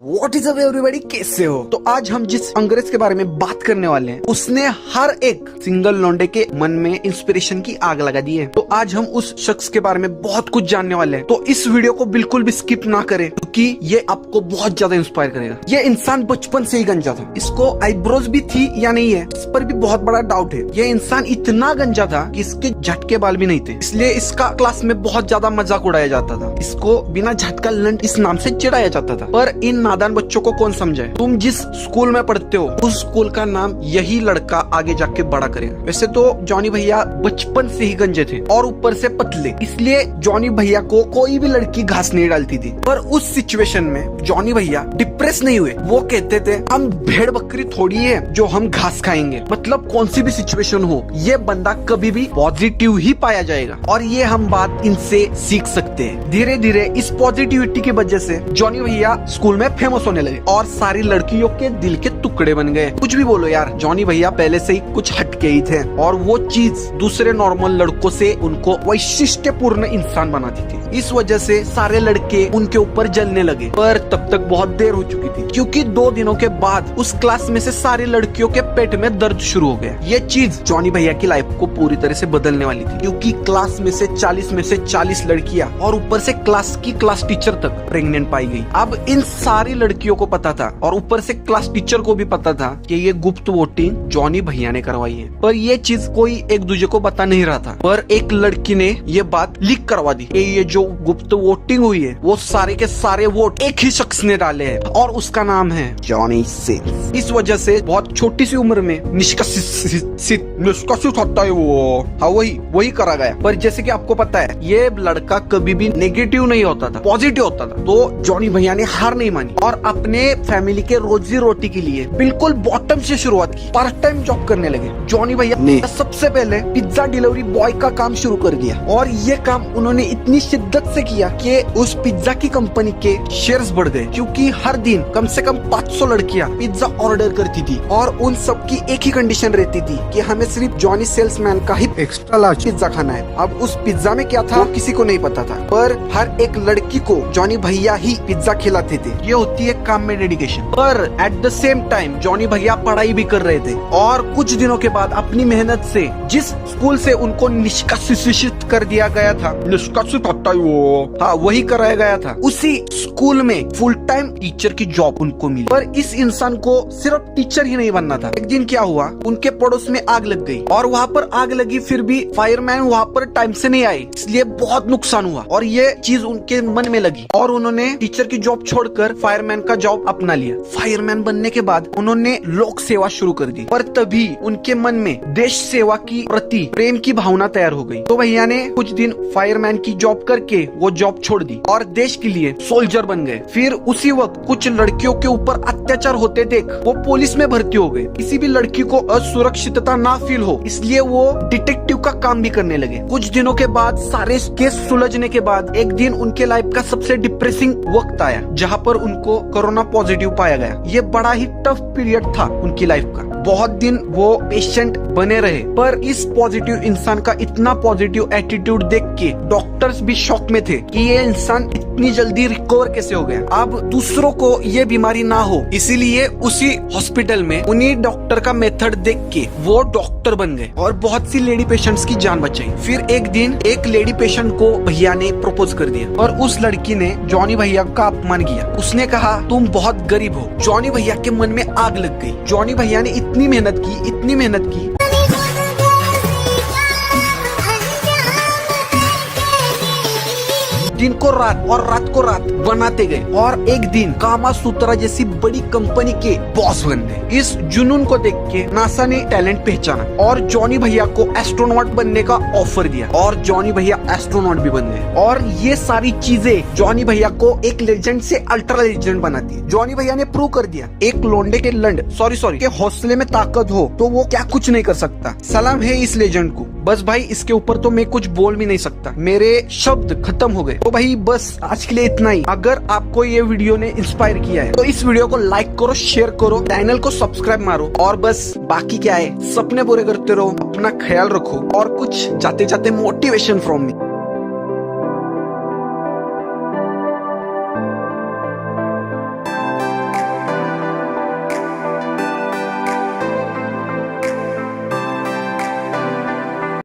What is up everybody, कैसे हो? तो आज हम जिस अंग्रेज के बारे में बात करने वाले हैं उसने हर एक सिंगल लौंडे के मन में इंस्पिरेशन की आग लगा दी है। तो आज हम उस शख्स के बारे में बहुत कुछ जानने वाले हैं। तो इस वीडियो को बिल्कुल भी स्किप ना करें क्योंकि ये आपको बहुत ज्यादा इंस्पायर करेगा। ये इंसान बचपन से ही गंजा था। इसको आईब्रोज भी थी या नहीं है इस पर भी बहुत बड़ा डाउट है। ये इंसान इतना गंजा था कि इसके झटके बाल भी नहीं थे, इसलिए इसका क्लास में बहुत ज्यादा मजाक उड़ाया जाता था। इसको बिना झटका लंट इस नाम से चिढ़ाया जाता था। पर इन नादान बच्चों को कौन समझाए? तुम जिस स्कूल में पढ़ते हो उस स्कूल का नाम यही लड़का आगे जाके बड़ा करेगा। वैसे तो जॉनी भैया बचपन से ही गंजे थे और ऊपर से पतले, इसलिए जॉनी भैया को कोई भी लड़की घास नहीं डालती थी। पर उस सिचुएशन में जॉनी भैया डिप्रेस नहीं हुए। वो कहते थे हम भेड़ बकरी थोड़ी है जो हम घास खाएंगे। मतलब कौन सी भी सिचुएशन हो ये बंदा कभी भी पॉजिटिव ही पाया जाएगा और ये हम बात इनसे सीख सकते हैं। धीरे धीरे इस पॉजिटिविटी की वजह से जॉनी भैया स्कूल में फेमस होने लगे और सारी लड़कियों के दिल के टुकड़े बन गए। कुछ भी बोलो यार, जॉनी भैया पहले से ही कुछ हटके ही थे और वो चीज दूसरे नॉर्मल लड़कों से उनको वैशिष्ट्यपूर्ण इंसान बनाती थी। इस वजह से सारे लड़के उनके ऊपर जलने लगे। पर तब तक बहुत देर हो चुकी थी क्योंकि 2 दिनों के बाद उस क्लास में से सारी लड़कियों के पेट में दर्द शुरू हो गया। ये चीज जॉनी भैया की लाइफ को पूरी तरह से बदलने वाली थी क्योंकि क्लास में से 40 लड़कियां और ऊपर से क्लास टीचर तक प्रेग्नेंट पाई गई। अब इन सारी लड़कियों को पता था और ऊपर से क्लास टीचर को भी पता था कि ये गुप्त वोटिंग जॉनी भैया ने करवाई है। पर ये चीज कोई एक दूसरे को बता नहीं रहा था। पर एक लड़की ने ये बात लीक करवा दी कि ये जो गुप्त वोटिंग हुई है वो सारे के सारे वोट एक ही शख्स ने डाले हैं और उसका नाम है जॉनी सिंह। इस वजह से बहुत छोटी सी उम्र में निष्कासित होता है वो। हाँ, वही करा गया। पर जैसे कि आपको पता है ये लड़का कभी भी नेगेटिव नहीं होता था, पॉजिटिव होता था। तो जॉनी भैया ने हार नहीं मानी और अपने फैमिली के रोजी रोटी के लिए बिल्कुल बॉटम से शुरुआत की। पार्ट टाइम जॉब करने लगे। जॉनी भैया ने सबसे पहले पिज्जा डिलीवरी बॉय का काम शुरू कर दिया और ये काम उन्होंने इतनी शिद्दत से किया कि उस पिज्जा की कंपनी के शेयर्स बढ़ गए क्योंकि हर दिन कम से कम 500 लड़कियां पिज्जा ऑर्डर करती थी और उन सब की एक ही कंडीशन रहती थी कि हमें सिर्फ जॉनी सेल्समैन का ही एक्स्ट्रा लार्ज पिज्जा खाना है। अब उस पिज्जा में क्या था वो किसी को नहीं पता था, पर हर एक लड़की को जॉनी भैया ही पिज्जा खिलाते थे। ये होती है काम में डेडिकेशन। पर at the same time Johnny भैया पढ़ाई भी कर रहे थे और कुछ दिनों के बाद अपनी मेहनत से जिस स्कूल से उनको निष्कासित कर दिया गया था, निष्कासित होता है वो, हाँ वही कराया गया था, उसी स्कूल में फुल टाइम टीचर की जॉब उनको मिली। पर इस इंसान को सिर्फ टीचर ही नहीं बनना था। एक दिन क्या हुआ, उनके पड़ोस में आग लग गई और वहाँ पर आग लगी फिर भी फायरमैन वहाँ पर टाइम से नहीं आए, इसलिए बहुत नुकसान हुआ और ये चीज उनके मन में लगी और उन्होंने टीचर की जॉब छोड़कर फायरमैन का जॉब अपना लिया। फायरमैन बनने के बाद उन्होंने लोक सेवा शुरू कर दी। पर तभी उनके मन में देश सेवा की प्रति प्रेम की भावना तैयार हो गई। तो भैया ने कुछ दिन फायरमैन की जॉब करके वो जॉब छोड़ दी और देश के लिए सोल्जर बन गए। फिर उसी वक्त कुछ लड़कियों के ऊपर अत्याचार होते देख वो पुलिस में भर्ती हो गए। किसी भी लड़की को असुरक्षितता ना फील हो इसलिए वो डिटेक्टिव का काम भी करने लगे। कुछ दिनों के बाद सारे केस सुलझने के बाद एक दिन उनके लाइफ का सबसे डिप्रेसिंग वक्त आया जहाँ पर उनको कोरोना पॉजिटिव पाया गया। ये बड़ा ही टफ पीरियड था उनकी लाइफ का। बहुत दिन वो पेशेंट बने रहे पर इस पॉजिटिव इंसान का इतना पॉजिटिव एटीट्यूड देख के डॉक्टर्स भी शॉक में थे कि ये इंसान इतनी जल्दी रिकवर कैसे हो गया। अब दूसरों को ये बीमारी ना हो इसीलिए उसी हॉस्पिटल में उन्हीं डॉक्टर का मेथड देख के वो डॉक्टर बन गए और बहुत सी लेडी पेशेंट्स की जान बचाई। फिर एक दिन एक लेडी पेशेंट को भैया ने प्रपोज कर दिया और उस लड़की ने जॉनी भैया का अपमान किया। उसने कहा तुम बहुत गरीब हो। जॉनी भैया के मन में आग लग गई। जॉनी भैया ने इतनी मेहनत की दिन को रात और रात को रात बनाते गए और एक दिन कामासूत्रा जैसी बड़ी कंपनी के बॉस बन गए। इस जुनून को देख के नासा ने टैलेंट पहचाना और जॉनी भैया को एस्ट्रोनॉट बनने का ऑफर दिया और जॉनी भैया एस्ट्रोनॉट भी बन गए। और ये सारी चीजें जॉनी भैया को एक लेजेंड से अल्ट्रा लेजेंड बनाती है। जॉनी भैया ने प्रूव कर दिया एक लोंडे के के हौसले में ताकत हो तो वो क्या कुछ नहीं कर सकता। सलाम है इस लेजेंड को। बस भाई इसके ऊपर तो मैं कुछ बोल भी नहीं सकता, मेरे शब्द खत्म हो गए। तो भाई बस आज के लिए इतना ही। अगर आपको ये वीडियो ने इंस्पायर किया है तो इस वीडियो को लाइक करो, शेयर करो, चैनल को सब्सक्राइब मारो और बस बाकी क्या है, सपने पूरे करते रहो, अपना ख्याल रखो और कुछ जाते जाते मोटिवेशन फ्रॉम मी।